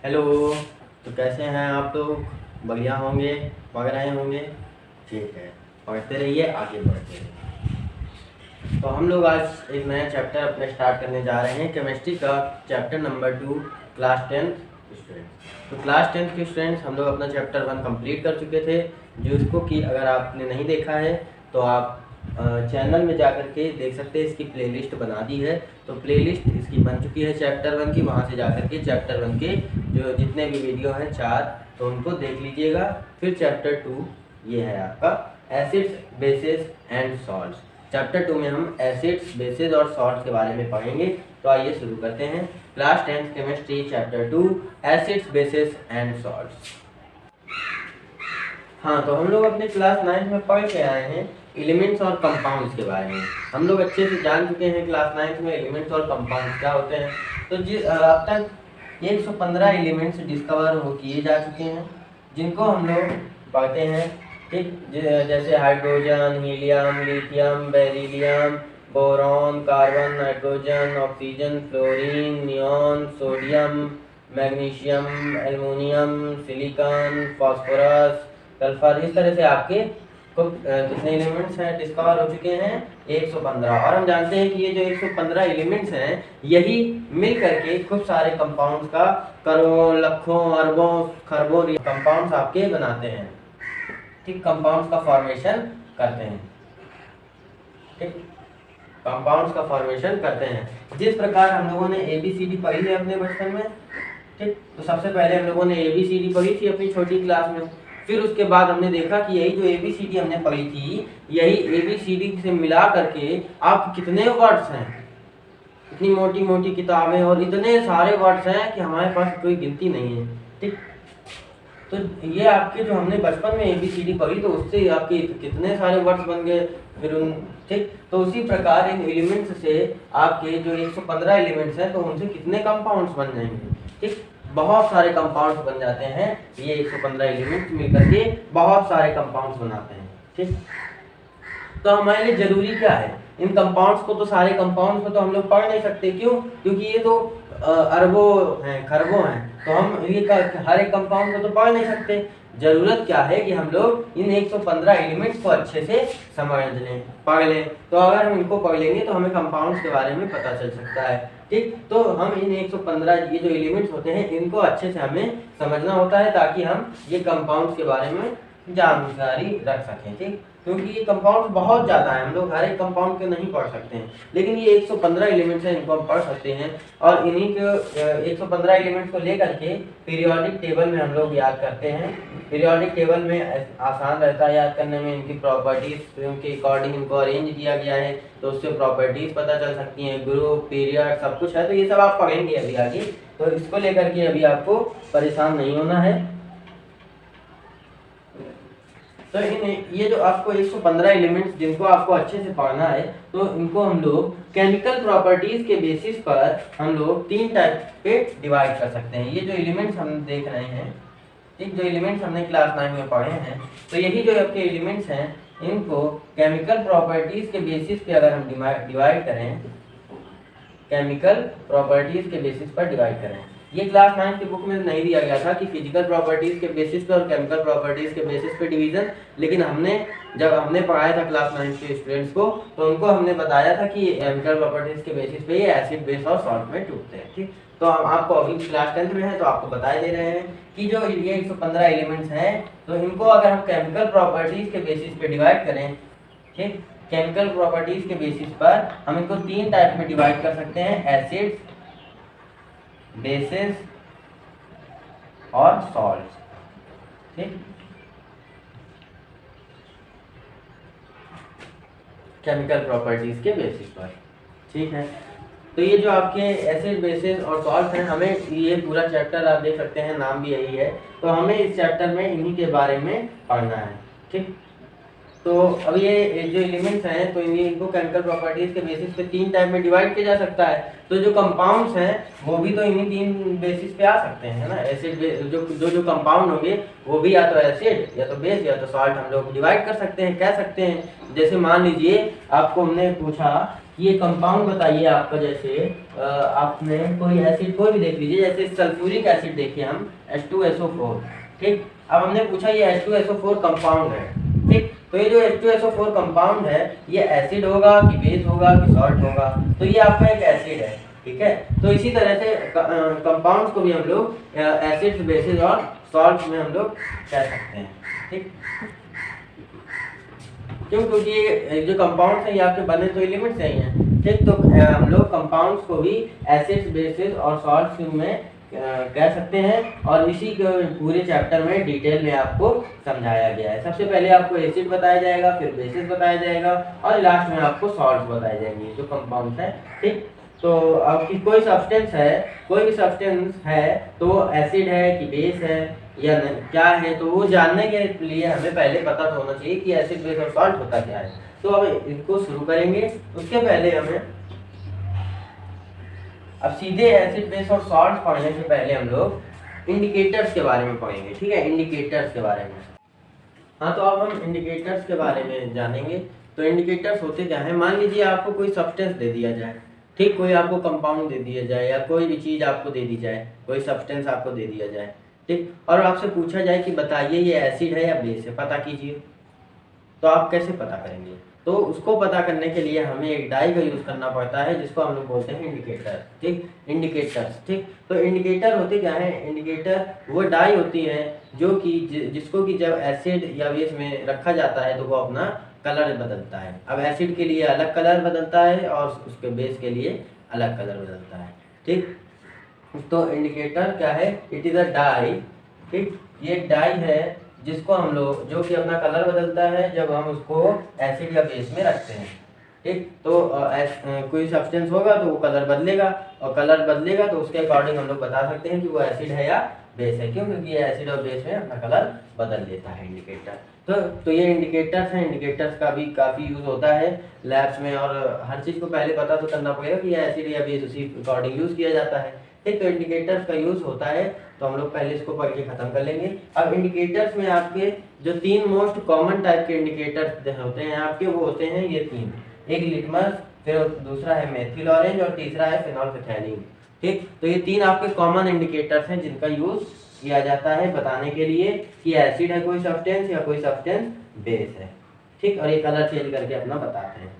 Hello. तो कैसे हैं आप लोग? बढ़िया होंगे, पढ़ रहे होंगे। ठीक है, पढ़ते रहिए, आगे बढ़ते रहिए। तो हम लोग आज एक नया चैप्टर अपने स्टार्ट करने जा रहे हैं, केमिस्ट्री का chapter number 2, class 10th students. तो क्लास 10th के स्टूडेंट्स हम लोग अपना चैप्टर 1 कंप्लीट कर चुके थे, जिसको कि अगर आपने नहीं देखा है तो आप चैनल में जाकर के देख सकते हैं। इसकी प्लेलिस्ट बना दी है, तो प्लेलिस्ट इसकी बन चुकी है चैप्टर 1 की। वहाँ से जाकर के चैप्टर 1 के जो जितने भी वीडियो हैं 4, तो उनको देख लीजिएगा। फिर चैप्टर 2 ये है आपका acids, basis and salts. Chapter 2 में हम एसिड्स, बेसिस और सॉल्ट्स के बारे में पढ़ेंगे। तो आइए शुरू करते हैं। Class 10th chemistry chapter 2, acids, basis and salts. हाँ, तो हम लोग अपने क्लास 9 में पढ़ के आए हैं एलिमेंट्स और कंपाउंड्स के बारे में। हम लोग अच्छे से जान चुके हैं क्लास 9 में एलिमेंट्स और कंपाउंड्स क्या होते हैं। तो अब तक 115 एलिमेंट्स डिस्कवर किए जा चुके हैं, जिनको हम लोग पढ़ते हैं। ठीक, जैसे hydrogen, helium, lithium, beryllium, boron, carbon, nitrogen, oxygen, fluorine, neon, sodium, magnesium, aluminium, silicon, phosphorus, sulphur. इस तरह से आपके कितने एलिमेंट्स हैं डिस्कवर हो चुके हैं? 115। और हम जानते हैं कि ये जो 115 एलिमेंट्स हैं, यही मिल करके खूब सारे कंपाउंड्स का करोड़ों, लाखों, अरबों, खरबों कंपाउंड्स आपके बनाते हैं। ठीक, कंपाउंड्स का फॉर्मेशन करते हैं। ठीक, कंपाउंड्स का फॉर्मेशन करते हैं। जिस प्रकार हम लोगों ने ABCD पढ़ी है अपने बचपन में। ठीक, तो सबसे पहले हम लोगों ने ABCD पढ़ी थी अपनी छोटी क्लास में। फिर उसके बाद हमने देखा कि यही जो ABCD हमने पढ़ी थी, यही ABCD से मिला करके आप कितने वर्ड्स हैं। इतनी मोटी मोटी किताबें और इतने सारे वर्ड्स हैं कि हमारे पास कोई गिनती नहीं है। ठीक, तो ये आपके जो हमने बचपन में ABCD पढ़ी, तो उससे आपके कितने सारे वर्ड्स बन गए फिर उन। ठीक, तो उसी प्रकार इन एलिमेंट्स से आपके जो 115 एलिमेंट्स हैं, तो उनसे कितने कंपाउंड्स बन जाएंगे। ठीक, बहुत सारे कंपाउंड्स बन जाते हैं। ये 115 एलिमेंट्स मिलकर के बहुत सारे कंपाउंड्स बनाते हैं। ठीक, तो हमारे लिए जरूरी क्या है? इन कंपाउंड्स को, तो सारे कंपाउंड्स को तो हम लोग पढ़ नहीं सकते। क्यों? क्योंकि ये तो अरबों हैं, खरबों हैं, तो हम ये हर एक कंपाउंड को तो पढ़ नहीं सकते। जरूरत क्या है कि हम लोग इन 115 एलिमेंट्स को अच्छे से समझ लें, पढ़ लें। तो अगर हम इनको पढ़ लेंगे तो हमें कंपाउंड्स के बारे में पता चल सकता है। ठीक, तो हम इन 115 ये जो एलिमेंट्स होते हैं, इनको अच्छे से हमें समझना होता है, ताकि हम ये कंपाउंड्स के बारे में जानकारी रख सकें। ठीक, क्योंकि ये कंपाउंड बहुत ज़्यादा है, हम लोग हर एक कंपाउंड के नहीं पढ़ सकते हैं, लेकिन ये 115 एलिमेंट्स हैं, इनको हम पढ़ सकते हैं। और इन्हीं के 115 एलिमेंट्स को लेकर के पीरियोडिक टेबल में हम लोग याद करते हैं। पीरियोडिक टेबल में आसान रहता है याद करने में। इनकी प्रॉपर्टीज के अकॉर्डिंग इनको अरेंज किया गया है, तो उससे प्रॉपर्टीज पता चल सकती हैं, ग्रुप, पीरियड, सब कुछ है। तो ये सब आप पढ़ेंगे अभी आगे, तो इसको लेकर के अभी आपको परेशान नहीं होना है। तो ये जो आपको 115 एलिमेंट्स जिनको आपको अच्छे से पढ़ना है, तो इनको हम लोग केमिकल प्रॉपर्टीज के बेसिस पर हम लोग 3 टाइप पे डिवाइड कर सकते हैं। ये जो एलिमेंट्स हम देख रहे हैं, ठीक, जो एलिमेंट्स हमने क्लास 9 में पढ़े हैं, तो यही जो आपके एलिमेंट्स हैं, इनको केमिकल प्रॉपर्टीज के बेसिस पे अगर हम डिवाइड करें, केमिकल प्रॉपर्टीज के बेसिस पर डिवाइड करें। ये क्लास 9 की बुक में नहीं दिया गया था कि फिजिकल प्रॉपर्टीज के बेसिस पे और केमिकल प्रॉपर्टीज के बेसिस पे डिवीजन, लेकिन जब हमने पढ़ाया था क्लास 9 के स्टूडेंट्स को, तो उनको हमने बताया था कि केमिकल प्रॉपर्टीज के बेसिस पे ये एसिड, बेस और सॉल्ट में टूटते हैं। ठीक, तो हम आपको अभी क्लास 10th में है, तो आपको बता दे रहे हैं कि जो ये 115 एलिमेंट्स हैं, तो इनको अगर हम केमिकल प्रॉपर्टीज के बेसिस पे डिवाइड करें, ठीक, केमिकल प्रॉपर्टीज के बेसिस पर हम इनको 3 टाइप में डिवाइड कर सकते हैं, एसिड्स, बेसिस और सॉल्ट्स। ठीक, केमिकल प्रॉपर्टीज के बेसिस पर। ठीक है, तो ये जो आपके एसिड, बेसिस और सॉल्ट हैं, हमें ये पूरा चैप्टर आप देख सकते हैं, नाम भी यही है, तो हमें इस चैप्टर में इन्हीं के बारे में पढ़ना है। ठीक, तो अब ये जो एलिमेंट्स हैं, तो इनको केमिकल प्रॉपर्टीज के बेसिस पे 3 टाइप में डिवाइड किया जा सकता है। तो जो कंपाउंड्स हैं, वो भी तो इन्हीं 3 बेसिस पे आ सकते हैं ना। एसिड, जो कंपाउंड होंगे, वो भी या तो एसिड, या तो बेस, या तो सॉल्ट हम लोग डिवाइड कर सकते हैं, कह सकते हैं। जैसे मान लीजिए आपको हमने पूछा कि ये कंपाउंड बताइए आपका, जैसे आपने कोई एसिड कोई भी देख लीजिए, जैसे सल्फ्यूरिक एसिड देखिए हम H2SO4, ठीक। अब हमने पूछा ये H2SO4 कंपाउंड है, ठीक। तो ये जो H2SO4 कंपाउंड है ये एसिड होगा कि बेस होगा कि सॉल्ट होगा, तो ये आपका एक एसिड है, ठीक है। तो इसी तरह से कंपाउंड्स को भी हम लोग एसिड्स, बेसिस और सॉल्ट्स में हम लोग कह सकते हैं, ठीक। क्यों? क्योंकि ये जो कंपाउंड्स हैं ये आपके बने तो एलिमेंट्स से ही हैं, ठीक। तो हम लोग कंपाउंड्स को भी एसिड्स, बेसिस और सॉल्ट्स में कह सकते हैं, और इसी के पूरे चैप्टर में डिटेल में आपको समझाया गया है। सबसे पहले आपको एसिड बताया जाएगा, फिर बेसिस बताया जाएगा, और लास्ट में आपको सॉल्ट्स बताए जाएंगे जो कंपाउंड्स हैं, ठीक। तो आपकी कोई सब्सटेंस है, कोई भी सब्सटेंस है तो एसिड है कि बेस है या नहीं, क्या है, तो वो जानने के लिए हमें पहले पता तो होना चाहिए कि एसिड, बेस और सॉल्ट होता क्या है। तो अब इनको शुरू करेंगे, उसके पहले हमें अब सीधे एसिड, बेस और सॉल्ट पढ़ने से पहले हम लोग इंडिकेटर्स के बारे में पढ़ेंगे, ठीक है। इंडिकेटर्स के बारे में, हाँ, तो अब हम इंडिकेटर्स के बारे में जानेंगे। तो इंडिकेटर्स होते क्या है? मान लीजिए आपको कोई सब्सटेंस दे दिया जाए, ठीक, कोई आपको कंपाउंड दे दिया जाए या कोई भी चीज़ आपको दे दी जाए, कोई सब्सटेंस आपको दे दिया जाए, ठीक, और आपसे पूछा जाए कि बताइए ये एसिड है या बेस है, पता कीजिए। तो आप कैसे पता करेंगे? तो उसको पता करने के लिए हमें एक डाई का यूज़ करना पड़ता है, जिसको हम लोग बोलते हैं इंडिकेटर, ठीक, इंडिकेटर्स, ठीक। तो इंडिकेटर होते क्या है? इंडिकेटर वो डाई होती है जो कि जिसको कि जब एसिड या बेस में रखा जाता है तो वो अपना कलर बदलता है। अब एसिड के लिए अलग कलर बदलता है और उसके बेस के लिए अलग कलर बदलता है, ठीक। तो इंडिकेटर क्या है? इट इज़ अ डाई, ठीक, ये डाई है जिसको हम लोग, जो कि अपना कलर बदलता है जब हम उसको एसिड या बेस में रखते हैं, ठीक। तो कोई सब्सटेंस होगा तो वो कलर बदलेगा, और कलर बदलेगा तो उसके अकॉर्डिंग हम लोग बता सकते हैं कि वो एसिड है या बेस है। क्यों? क्योंकि ये एसिड और बेस में अपना कलर बदल देता है इंडिकेटर। तो ये इंडिकेटर्स हैं, इंडिकेटर्स का भी काफ़ी यूज़ होता है लैब्स में, और हर चीज़ को पहले पता तो करना पड़ेगा कि ये एसिड या बेस, उसी अकॉर्डिंग यूज़ किया जाता है, ठीक। तो इंडिकेटर्स का यूज़ होता है, तो हम लोग पहले इसको पढ़ के ख़त्म कर लेंगे। अब इंडिकेटर्स में आपके जो 3 मोस्ट कॉमन टाइप के इंडिकेटर्स होते हैं आपके, वो होते हैं ये 3, एक लिटमस, फिर दूसरा है मेथिल ऑरेंज, और तीसरा है फेनोल्फथैलीन, ठीक। तो ये 3 आपके कॉमन इंडिकेटर्स हैं जिनका यूज़ किया जाता है बताने के लिए कि एसिड है कोई सब्सटेंस या कोई सब्सटेंस बेस है, ठीक। और ये कलर चेंज करके अपना बताते हैं।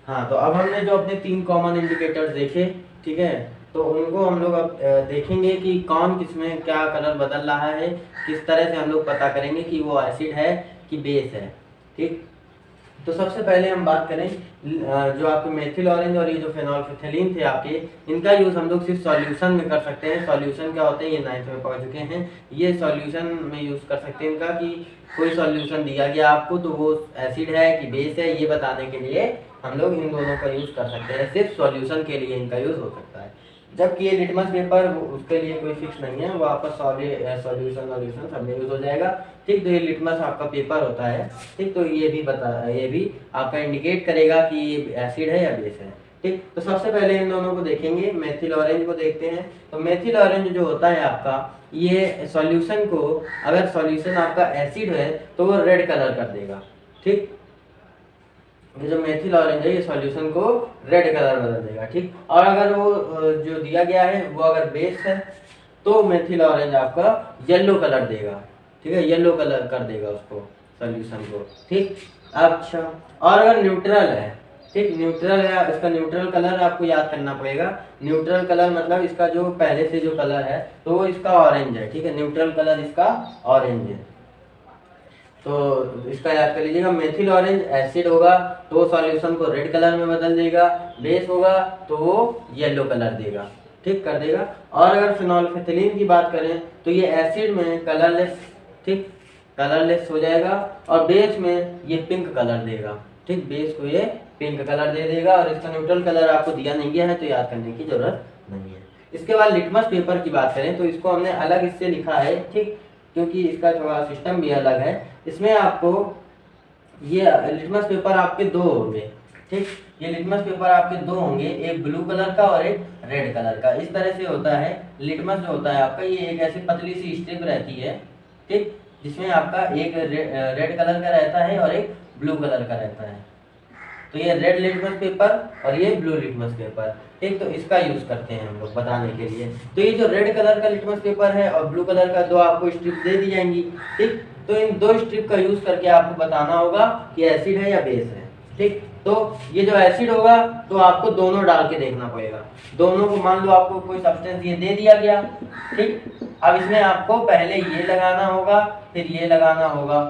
हाँ, तो अब हमने जो अपने 3 कॉमन इंडिकेटर्स देखे, ठीक है, तो उनको हम लोग अब देखेंगे कि कौन किसमें क्या कलर बदल रहा है, किस तरह से हम लोग पता करेंगे कि वो एसिड है कि बेस है, ठीक। तो सबसे पहले हम बात करें जो आपके मेथिल ऑरेंज और ये जो फेनोल्फथैलीन थे आपके, इनका यूज़ हम लोग सिर्फ सॉल्यूशन में कर सकते हैं। सॉल्यूशन क्या होते हैं ये 9th में पढ़ चुके हैं। ये सॉल्यूशन में यूज़ कर सकते हैं इनका, कि कोई सॉल्यूशन दिया गया आपको तो वो एसिड है कि बेस है, ये बताने के लिए हम लोग इन दोनों का यूज़ कर सकते हैं। सिर्फ सॉल्यूशन के लिए इनका यूज़ हो सकता है, जबकि ये लिटमस पेपर उसके लिए कोई फिक्स नहीं है, वो आपका सॉल्यूशन सब में यूज़ हो जाएगा, ठीक। तो ये लिटमस आपका पेपर होता है, ठीक। तो ये भी आपका इंडिकेट करेगा कि ये एसिड है या बेस है, ठीक। तो सबसे पहले इन दोनों को देखेंगे, मेथिल ऑरेंज को देखते हैं। तो मेथिल ऑरेंज जो होता है आपका, ये सॉल्यूशन को, अगर सॉल्यूशन आपका एसिड है तो वो रेड कलर कर देगा, ठीक। ये जो मेथिल ऑरेंज है ये सॉल्यूशन को रेड कलर बदल देगा, ठीक। और अगर वो जो दिया गया है वो अगर बेस है तो मेथिल ऑरेंज आपका येलो कलर देगा, ठीक है, येलो कलर कर देगा उसको, सॉल्यूशन को, ठीक। अच्छा, और अगर न्यूट्रल है, ठीक, न्यूट्रल है, इसका न्यूट्रल कलर आपको याद करना पड़ेगा। न्यूट्रल कलर मतलब इसका जो पहले से जो कलर है तो वो इसका ऑरेंज है, ठीक है, न्यूट्रल कलर इसका ऑरेंज है। तो इसका याद कर लीजिएगा, मेथिल ऑरेंज एसिड होगा तो वो सॉल्यूशन को रेड कलर में बदल देगा, बेस होगा तो वो येलो कलर देगा, ठीक, कर देगा। और अगर फेनोल्फथैलीन की बात करें तो ये एसिड में कलरलेस, ठीक, कलरलेस हो जाएगा, और बेस में ये पिंक कलर देगा, ठीक, बेस को ये पिंक कलर दे देगा, और इसका न्यूट्रल कलर आपको दिया नहीं गया है तो याद करने की जरूरत नहीं है। इसके बाद लिटमस पेपर की बात करें तो इसको हमने अलग इससे लिखा है, ठीक, क्योंकि इसका थोड़ा सिस्टम भी अलग है। इसमें आपको ये लिटमस पेपर आपके 2 होंगे, ठीक, ये लिटमस पेपर आपके 2 होंगे, एक ब्लू कलर का और एक रेड कलर का। इस तरह से होता है लिटमस जो होता है आपका, ये एक ऐसी पतली सी स्ट्रिप रहती है, ठीक, जिसमें आपका एक रेड कलर का रहता है और एक ब्लू कलर का रहता है, तो ये रेड लिटमस पेपर और ये ब्लू लिटमस पेपर, ठीक। तो इसका यूज करते हैं हम लोग बताने के लिए। तो ये जो रेड कलर का लिटमस पेपर है और ब्लू कलर का, दो आपको स्ट्रिप दे दी जाएंगी, ठीक। तो इन दो स्ट्रिप का यूज करके आपको बताना होगा कि एसिड है या बेस है, ठीक। तो ये जो एसिड होगा तो आपको दोनों डाल के देखना पड़ेगा। दोनों को मान लो आपको कोई सब्सटेंस ये दे दिया गया, ठीक। अब इसमें आपको पहले ये लगाना होगा, फिर ये लगाना होगा,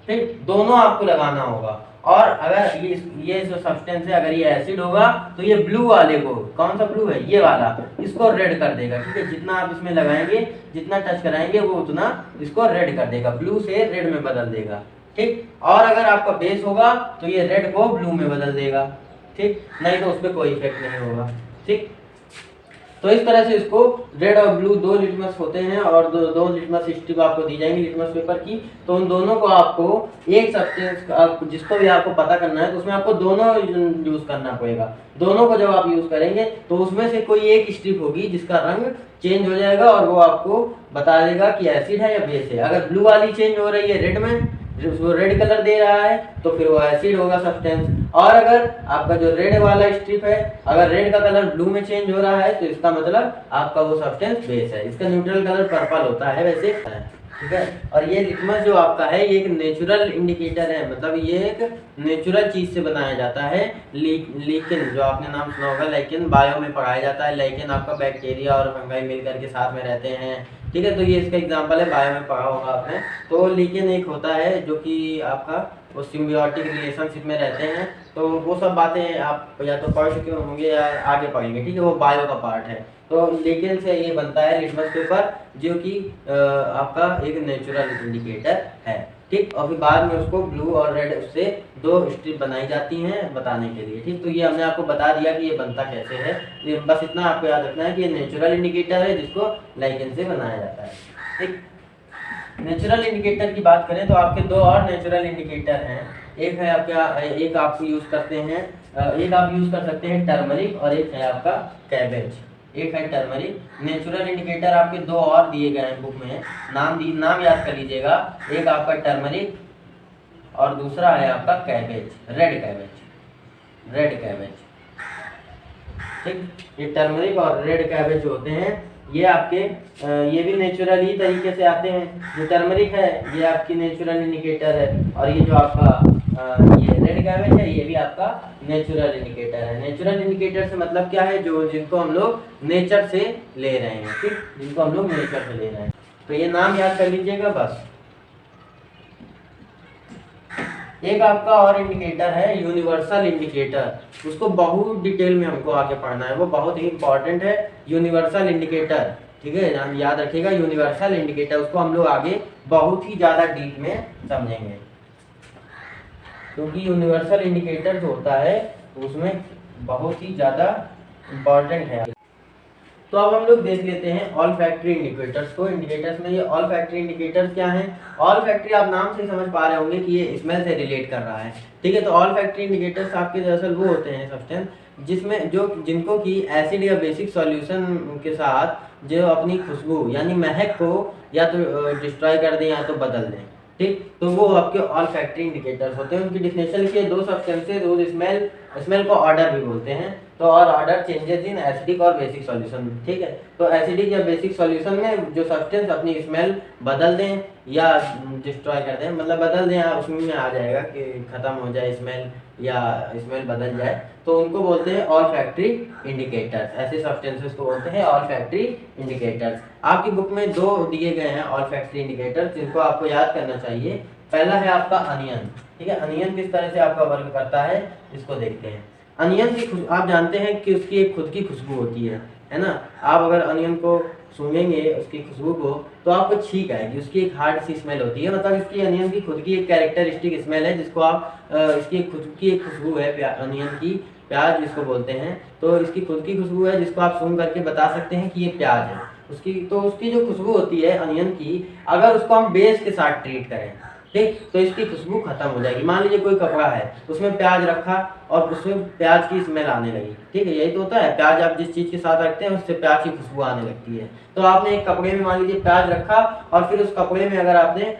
ठीक। दोनों आपको लगाना होगा। और अगर ये जो सब्सटेंस है, अगर ये एसिड होगा तो ये ब्लू वाले को, कौन सा ब्लू है, ये वाला, इसको रेड कर देगा, ठीक है। जितना आप इसमें लगाएंगे, जितना टच कराएंगे, वो उतना इसको रेड कर देगा, ब्लू से रेड में बदल देगा, ठीक। और अगर आपका बेस होगा तो ये रेड को ब्लू में बदल देगा, ठीक। नहीं तो उस पर कोई इफेक्ट नहीं होगा, ठीक। तो इस तरह से इसको रेड और ब्लू दो लिटमस होते हैं और दो लिटमस स्ट्रिप आपको दी जाएंगी लिटमस पेपर की। तो उन दोनों को आपको एक सब्सटेंस जिसको भी आपको पता करना है तो उसमें आपको दोनों यूज करना पड़ेगा। दोनों को जब आप यूज करेंगे तो उसमें से कोई एक स्ट्रिप होगी जिसका रंग चेंज हो जाएगा और वो आपको बता देगा कि एसिड है या बेस है। अगर ब्लू वाली चेंज हो रही है रेड में, वो रेड कलर दे रहा है तो फिर वो एसिड होगा सब्सटेंस। और अगर आपका जो रेड वाला स्ट्रिप है, अगर रेड का कलर ब्लू में चेंज हो रहा है तो इसका मतलब आपका वो सब्सटेंस बेस है। इसका न्यूट्रल कलर पर्पल होता है वैसे, ठीक है। और ये लिटमस जो आपका है ये एक नेचुरल इंडिकेटर है, मतलब ये एक नेचुरल चीज से बनाया जाता है। लेकिन जो आपने नाम सुना होगा, लेकिन बायो में पढ़ाया जाता है। लेकिन आपका बैक्टीरिया और फंगाई मिलकर के साथ में रहते हैं, ठीक है। तो ये इसका एग्जांपल है, बायो में पढ़ा होगा आपने। तो लेकिन एक होता है जो कि आपका वो सिम्बियोटिक रिलेशनशिप में रहते हैं। तो वो सब बातें आप या तो पढ़ चुके होंगे या आगे पढ़ेंगे, ठीक है। वो बायो का पार्ट है। तो लेकिन से ये बनता है लिटमस पेपर जो कि आपका एक नेचुरल इंडिकेटर है, ठीक। और फिर बाद में उसको ब्लू और रेड उससे दो स्ट्रिप बनाई जाती हैं बताने के लिए, ठीक। तो ये हमने आपको बता दिया कि ये बनता कैसे है। बस इतना आपको याद रखना है कि ये नेचुरल इंडिकेटर है जिसको लाइकेन से बनाया जाता है, ठीक। नेचुरल इंडिकेटर की बात करें तो आपके दो और नेचुरल इंडिकेटर हैं। एक है आपका, एक आप यूज करते हैं, एक आप यूज कर सकते हैं टर्मरिक और एक है आपका कैबेज। एक है टर्मरिक। नेचुरल इंडिकेटर आपके दो और दिए गए हैं बुक में, नाम याद कर लीजिएगा। एक आपका टर्मरिक और दूसरा है आपका कैबेज, रेड कैबेज, ठीक। ये टर्मरिक और रेड कैबेज होते हैं, ये आपके ये भी नेचुरल ही तरीके से आते हैं। जो टर्मरिक है ये आपकी नेचुरल इंडिकेटर है और ये जो आपका ये रेड कैबेज है ये भी आपका नेचुरल इंडिकेटर है। नेचुरल इंडिकेटर से मतलब क्या है, जो जिनको हम लोग नेचर से ले रहे हैं, ठीक, जिनको हम लोग नेचर से ले रहे हैं। तो ये नाम याद कर लीजिएगा बस। एक आपका और इंडिकेटर है यूनिवर्सल इंडिकेटर, उसको बहुत डिटेल में हमको आगे पढ़ना है, वो बहुत ही इंपॉर्टेंट है। यूनिवर्सल इंडिकेटर, ठीक है, याद रखिएगा यूनिवर्सल इंडिकेटर, उसको हम लोग आगे बहुत ही ज़्यादा डीप में समझेंगे, क्योंकि यूनिवर्सल इंडिकेटर जो होता है उसमें बहुत ही ज़्यादा इम्पॉर्टेंट है। तो अब हम लोग देख लेते हैं ऑल फैक्ट्री इंडिकेटर्स को। इंडिकेटर्स में ये ऑल फैक्ट्री इंडिकेटर्स क्या हैं। ऑल फैक्ट्री आप नाम से समझ पा रहे होंगे कि ये स्मेल से रिलेट कर रहा है, ठीक है। तो ऑल फैक्ट्री इंडिकेटर्स आपके दरअसल वो होते हैं सब्सटेंस जिसमें जिनको कि एसिड या बेसिक सॉल्यूशन के साथ जो अपनी खुशबू यानी महक को या तो डिस्ट्रॉय कर दें या तो बदल दें, ठीक। तो वो आपके ऑल फैक्ट्री इंडिकेटर्स होते हैं। उनकी डिफिनेशन लिखिए, दो सब्सटेंसेस हुज स्मेल को ऑर्डर भी बोलते हैं। तो और ऑर्डर चेंजेस इन एसिडिक और बेसिक सॉल्यूशन, ठीक है। तो एसिडिक या बेसिक सॉल्यूशन में जो सब्सटेंस अपनी स्मेल बदल दें या डिस्ट्रॉय कर दें, मतलब बदल दें, उसमें आ जाएगा कि खत्म हो जाए स्मेल या स्मेल बदल जाए, तो उनको बोलते हैं ऑल फैक्ट्री इंडिकेटर्स। ऐसे सब्सटेंसेस को बोलते हैं ऑल फैक्ट्री इंडिकेटर्स। आपकी बुक में दो दिए गए हैं ऑल फैक्ट्री इंडिकेटर्स जिनको आपको याद करना चाहिए। पहला है आपका अनियन, ठीक है। अनियन किस तरह से आपका वर्क करता है इसको देखते हैं। अनियन की आप जानते हैं कि उसकी एक खुद की खुशबू होती है ना। आप अगर अनियन को सूंघेंगे उसकी खुशबू को तो आपको छींक आएगी, उसकी एक हार्ड सी स्मेल होती है, मतलब इसकी अनियन की खुद की एक कैरेक्टरिस्टिक स्मेल है जिसको आप इसकी खुद की एक खुशबू है अनियन की, प्याज जिसको बोलते हैं। तो इसकी खुद की खुशबू है जिसको आप सूंघ करके बता सकते हैं कि ये प्याज है। उसकी जो खुशबू होती है अनियन की, अगर उसको हम बेस के साथ ट्रीट करें, ठीक, तो इसकी खुशबू खत्म हो जाएगी। मान लीजिए कोई कपड़ा है उसमें प्याज रखा और उसमें प्याज की स्मेल आने लगी, ठीक है, यही तो होता है। प्याज आप जिस चीज़ के साथ रखते हैं उससे प्याज की खुशबू आने लगती है। तो आपने एक कपड़े में मान लीजिए प्याज रखा और फिर उस कपड़े में अगर आपने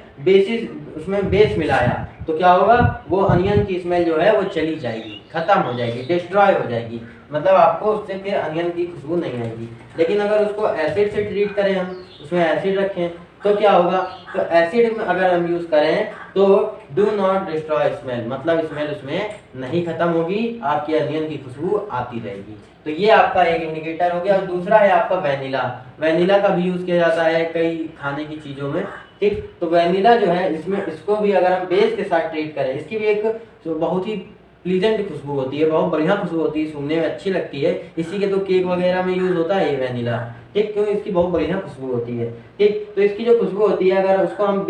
उसमें बेस मिलाया तो क्या होगा, वो अनियन की स्मेल जो है वो चली जाएगी, खत्म हो जाएगी, डिस्ट्रॉय हो जाएगी, मतलब आपको उससे फिर अनियन की खुशबू नहीं आएगी। लेकिन अगर उसको एसिड से ट्रीट करें, हम उसमें एसिड रखें तो क्या होगा, तो एसिड में अगर हम यूज करें तो डू नॉट डिस्ट्रॉय स्मेल, मतलब स्मेल उसमें नहीं खत्म होगी, आपकी अनियन की खुशबू आती रहेगी। तो ये आपका एक इंडिकेटर हो गया। और दूसरा है आपका वेनिला। वेनिला का भी यूज किया जाता है कई खाने की चीजों में, ठीक। तो वेनिला जो है इसमें, इसको भी अगर हम बेस के साथ ट्रीट करें, इसकी भी एक बहुत ही प्लीजेंट खुशबू होती है, बहुत बढ़िया खुशबू होती है, सुनने में अच्छी लगती है। इसी के तो केक वगैरह में यूज होता है ये वेनिला, ठीक, क्यों, इसकी बहुत बढ़िया खुशबू होती है, ठीक। तो इसकी जो खुशबू होती है, अगर उसको हम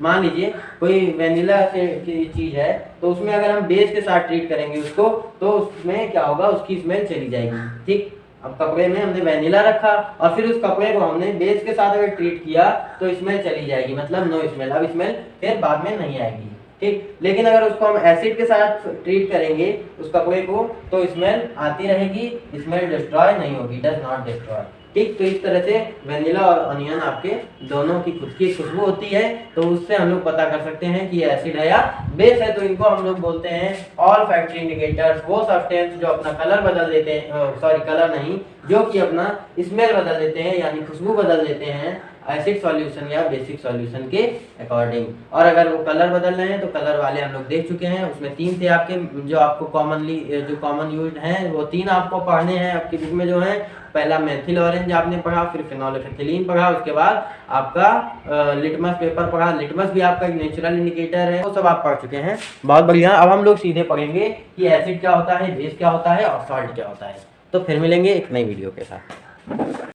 मान लीजिए कोई वेनिला से की चीज है, तो उसमें अगर हम बेस के साथ ट्रीट करेंगे उसको, तो उसमें क्या होगा, उसकी स्मेल चली जाएगी, ठीक। अब कपड़े में हमने वेनिला रखा और फिर उस कपड़े को हमने बेस के साथ अगर ट्रीट किया तो स्मेल चली जाएगी, मतलब नो स्मेल, अब स्मेल फिर बाद में नहीं आएगी, ठीक। लेकिन अगर उसको हम एसिड के साथ ट्रीट करेंगे उस कपड़े को, तो स्मेल आती रहेगी, स्मेल डिस्ट्रॉय नहीं होगी, डज नॉट डिस्ट्रॉय, ठीक। तो इस तरह से वेनिला और अनियन आपके दोनों की खुद की खुशबू होती है, तो उससे हम लोग पता कर सकते हैं कि ये एसिड है या बेस है। तो इनको हम लोग बोलते हैं ऑल फैक्ट्री इंडिकेटर्स, वो सब्सटेंस जो अपना कलर बदल देते हैं, सॉरी कलर नहीं, जो कि अपना स्मेल बदल देते हैं, यानी खुशबू बदल देते हैं एसिड सॉल्यूशन या बेसिक सॉल्यूशन के अकॉर्डिंग। और अगर वो कलर बदल रहे हैं तो कलर वाले हम लोग देख चुके हैं, उसमें 3 थे आपके, जो आपको कॉमनली जो कॉमन यूज हैं वो 3 आपको पढ़ने हैं आपकी बुक में जो है। पहला मेथिल ऑरेंज आपने पढ़ा, फिर फिनोल्फेथिलीन पढ़ा, उसके बाद आपका लिटमस पेपर पढ़ा। लिटमस भी आपका एक नेचुरल इंडिकेटर है, वो सब आप पढ़ चुके हैं, बहुत बढ़िया। अब हम लोग सीधे पढ़ेंगे कि एसिड क्या होता है, बेस क्या होता है और सॉल्ट क्या होता है। तो फिर मिलेंगे एक नई वीडियो के साथ।